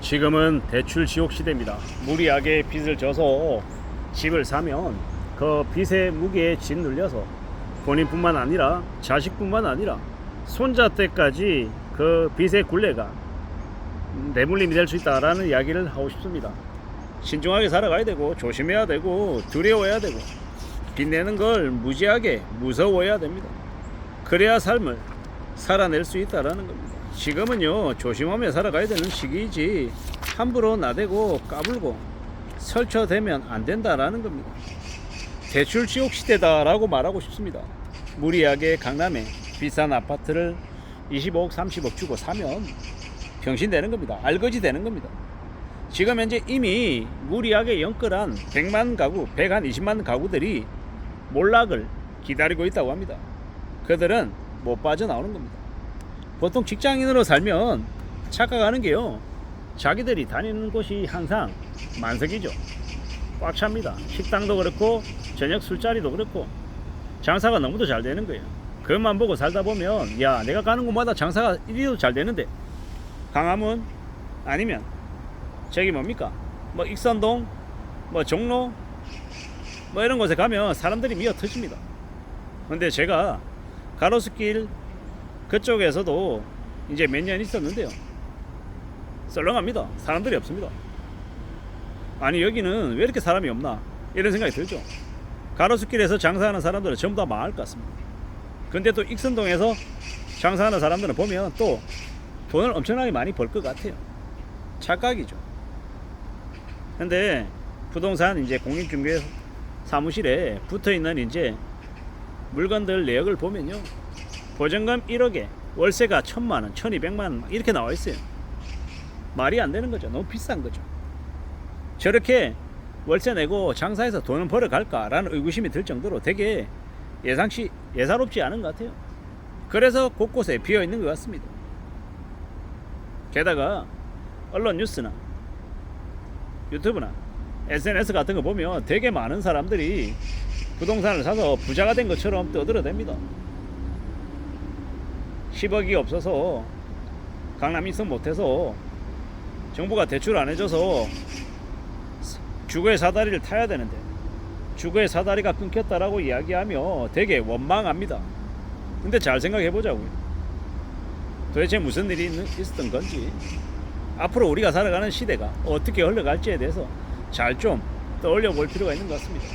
지금은 대출 지옥 시대입니다. 무리하게 빚을 져서 집을 사면 그 빚의 무게에 짓눌려서 본인뿐만 아니라 자식뿐만 아니라 손자 때까지 그 빚의 굴레가 내물림이 될 수 있다라는 이야기를 하고 싶습니다. 신중하게 살아가야 되고 조심해야 되고 두려워해야 되고 빚내는 걸 무지하게 무서워해야 됩니다. 그래야 삶을 살아낼 수 있다라는 겁니다. 지금은요 조심하며 살아가야 되는 시기이지 함부로 나대고 까불고 설쳐대면 안 된다라는 겁니다. 대출 지옥 시대다라고 말하고 싶습니다. 무리하게 강남에 비싼 아파트를 25억 30억 주고 사면 병신 되는 겁니다. 알거지 되는 겁니다. 지금 현재 이미 무리하게 연끌한 100만 가구 120만 가구들이 몰락을 기다리고 있다고 합니다. 그들은 못 빠져나오는 겁니다. 보통 직장인으로 살면 착각하는 게요, 자기들이 다니는 곳이 항상 만석이죠. 꽉 찹니다. 식당도 그렇고 저녁 술자리도 그렇고 장사가 너무도 잘 되는 거예요. 그것만 보고 살다 보면 야, 내가 가는 곳마다 장사가 이리도 잘 되는데 강화문 아니면 저기 뭡니까 뭐 익선동 뭐 종로 뭐 이런 곳에 가면 사람들이 미어 터집니다. 근데 제가 가로수길 그쪽에서도 이제 몇 년 있었는데요, 썰렁합니다. 사람들이 없습니다. 아니 여기는 왜 이렇게 사람이 없나 이런 생각이 들죠. 가로수길에서 장사하는 사람들은 전부 다 망할 것 같습니다. 근데 또 익선동에서 장사하는 사람들은 보면 또 돈을 엄청나게 많이 벌 것 같아요. 착각이죠. 근데 부동산 이제 공인중개 사무실에 붙어있는 이제 물건들 내역을 보면요, 보증금 1억에 월세가 1000만원 1200만원 이렇게 나와 있어요. 말이 안 되는 거죠. 너무 비싼 거죠. 저렇게 월세 내고 장사해서 돈을 벌어갈까 라는 의구심이 들 정도로 되게 예사롭지 않은 것 같아요. 그래서 곳곳에 비어있는 것 같습니다. 게다가 언론 뉴스나 유튜브나 SNS 같은 거 보면 되게 많은 사람들이 부동산을 사서 부자가 된 것처럼 떠들어댑니다. 10억이 없어서 강남 입성 못해서 정부가 대출 안 해줘서 주거의 사다리를 타야 되는데 주거의 사다리가 끊겼다라고 이야기하며 되게 원망합니다. 근데 잘 생각해 보자고요. 도대체 무슨 일이 있었던 건지, 앞으로 우리가 살아가는 시대가 어떻게 흘러갈지에 대해서 잘 좀 떠올려 볼 필요가 있는 것 같습니다.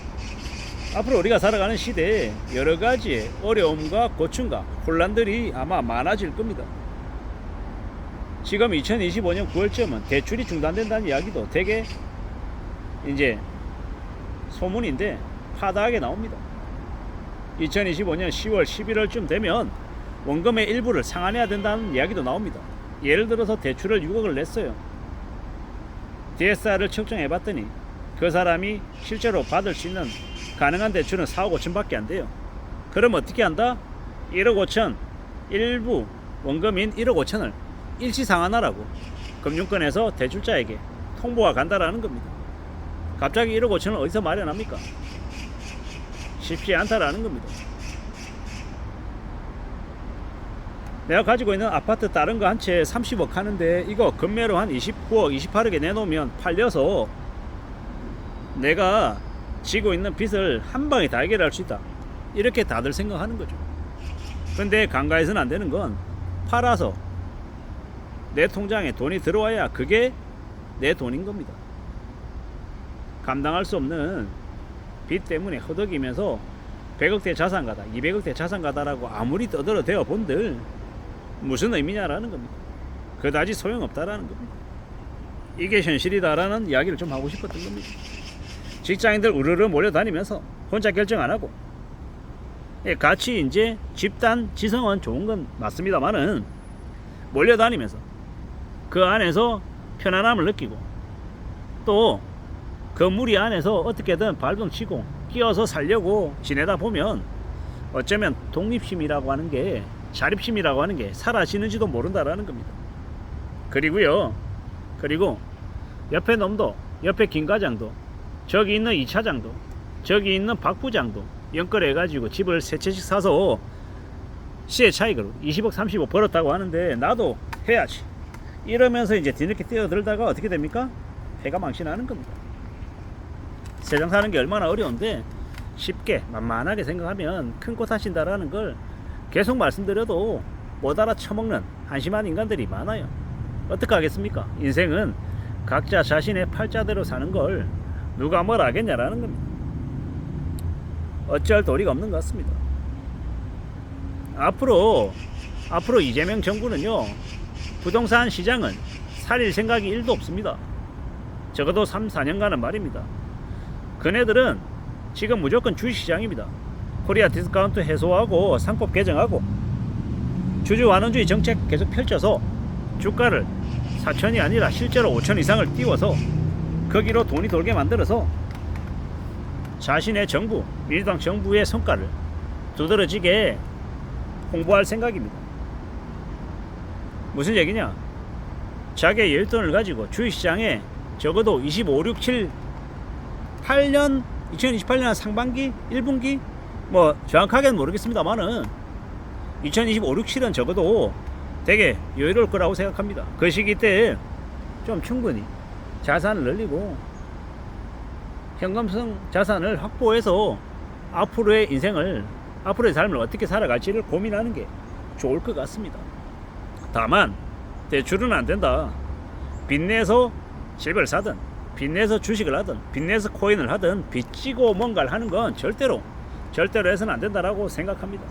앞으로 우리가 살아가는 시대에 여러 가지의 어려움과 고충과 혼란들이 아마 많아질 겁니다. 지금 2025년 9월쯤은 대출이 중단된다는 이야기도 되게 이제 소문인데 파다하게 나옵니다. 2025년 10월 11월쯤 되면 원금의 일부를 상환해야 된다는 이야기도 나옵니다. 예를 들어서 대출을 6억을 냈어요. DSR을 측정해 봤더니 그 사람이 실제로 받을 수 있는 가능한 대출은 4억 5천 밖에 안 돼요. 그럼 어떻게 한다? 1억 5천, 일부 원금인 1억 5천을 일시 상환하라고 금융권에서 대출자에게 통보가 간다라는 겁니다. 갑자기 1억 5천을 어디서 마련합니까? 쉽지 않다라는 겁니다. 내가 가지고 있는 아파트 다른 거 한 채 30억 하는데 이거 금매로 한 29억 28억에 내놓으면 팔려서 내가 지고 있는 빚을 한 방에 다 해결할 수 있다, 이렇게 다들 생각하는 거죠. 근데 간과해서는 안 되는 건 팔아서 내 통장에 돈이 들어와야 그게 내 돈인 겁니다. 감당할 수 없는 빚 때문에 허덕이면서 100억대 자산가다 200억대 자산가다라고 아무리 떠들어대어 본들 무슨 의미냐라는 겁니다. 그다지 소용없다라는 겁니다. 이게 현실이다라는 이야기를 좀 하고 싶었던 겁니다. 직장인들 우르르 몰려다니면서 혼자 결정 안 하고, 같이 이제 집단 지성은 좋은 건 맞습니다만은 몰려다니면서 그 안에서 편안함을 느끼고 또 그 무리 안에서 어떻게든 발동 치고 끼어서 살려고 지내다 보면 어쩌면 독립심이라고 하는 게, 자립심이라고 하는 게 사라지는지도 모른다라는 겁니다. 그리고 옆에 놈도, 옆에 김 과장도, 저기 있는 이 차장도, 저기 있는 박 부장도 연끌해가지고 집을 세 채씩 사서 시세 차익으로 20억 30억 벌었다고 하는데 나도 해야지, 이러면서 이제 뒤늦게 뛰어들다가 어떻게 됩니까? 패가 망신하는 겁니다. 세상 사는 게 얼마나 어려운데 쉽게 만만하게 생각하면 큰 꽃 하신다라는 걸 계속 말씀드려도 못 알아쳐먹는 한심한 인간들이 많아요. 어떻게 하겠습니까? 인생은 각자 자신의 팔자대로 사는 걸 누가 뭘 알겠냐라는 겁니다. 어찌할 도리가 없는 것 같습니다. 앞으로 이재명 정부는요, 부동산 시장은 살릴 생각이 1도 없습니다. 적어도 3, 4년간은 말입니다. 그네들은 지금 무조건 주식시장입니다. 코리아 디스카운트 해소하고 상법 개정하고 주주 완원주의 정책 계속 펼쳐서 주가를 4천이 아니라 실제로 5천 이상을 띄워서 거기로 돈이 돌게 만들어서 자신의 정부, 민주당 정부의 성과를 두드러지게 홍보할 생각입니다. 무슨 얘기냐? 자기의 열돈을 가지고 주식시장에 적어도 25, 6, 7, 8년 2028년 상반기, 1분기 뭐 정확하게는 모르겠습니다만은 2025, 6, 7은 적어도 되게 여유로울 거라고 생각합니다. 그 시기 때 좀 충분히 자산을 늘리고 현금성 자산을 확보해서 앞으로의 인생을, 앞으로의 삶을 어떻게 살아갈지를 고민하는 게 좋을 것 같습니다. 다만 대출은 안 된다. 빚내서 집을 사든 빚내서 주식을 하든 빚내서 코인을 하든 빚지고 뭔가를 하는 건 절대로 해서는 안 된다라고 생각합니다.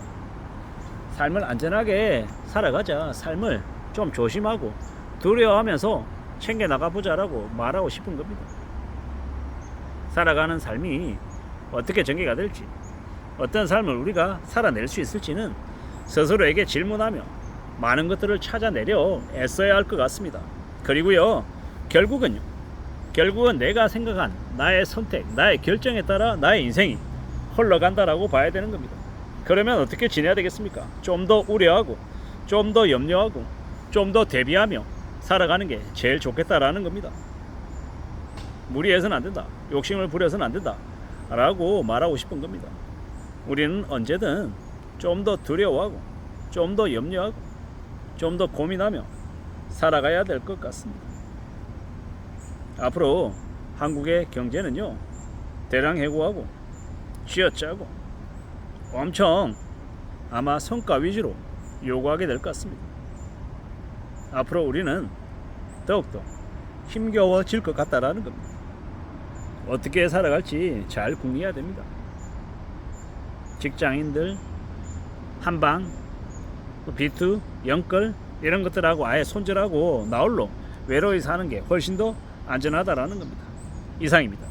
삶을 안전하게 살아가자. 삶을 좀 조심하고 두려워하면서 챙겨 나가보자라고 말하고 싶은 겁니다. 살아가는 삶이 어떻게 전개가 될지, 어떤 삶을 우리가 살아낼 수 있을지는 스스로에게 질문하며 많은 것들을 찾아내려 애써야 할 것 같습니다. 그리고요, 결국은 내가 생각한 나의 선택, 나의 결정에 따라 나의 인생이 흘러간다라고 봐야 되는 겁니다. 그러면 어떻게 지내야 되겠습니까? 좀 더 우려하고, 좀 더 염려하고, 좀 더 대비하며 살아가는 게 제일 좋겠다라는 겁니다. 무리해서는 안 된다. 욕심을 부려서는 안 된다. 라고 말하고 싶은 겁니다. 우리는 언제든 좀 더 두려워하고, 좀 더 염려하고, 좀 더 고민하며 살아가야 될 것 같습니다. 앞으로 한국의 경제는요, 대량해고하고 쥐어짜고 엄청 아마 성과 위주로 요구하게 될 것 같습니다. 앞으로 우리는 더욱더 힘겨워질 것 같다라는 겁니다. 어떻게 살아갈지 잘 궁리해야 됩니다. 직장인들, 한방, 비투, 영끌 이런 것들하고 아예 손절하고 나홀로 외로이 사는 게 훨씬 더 안전하다라는 겁니다. 이상입니다.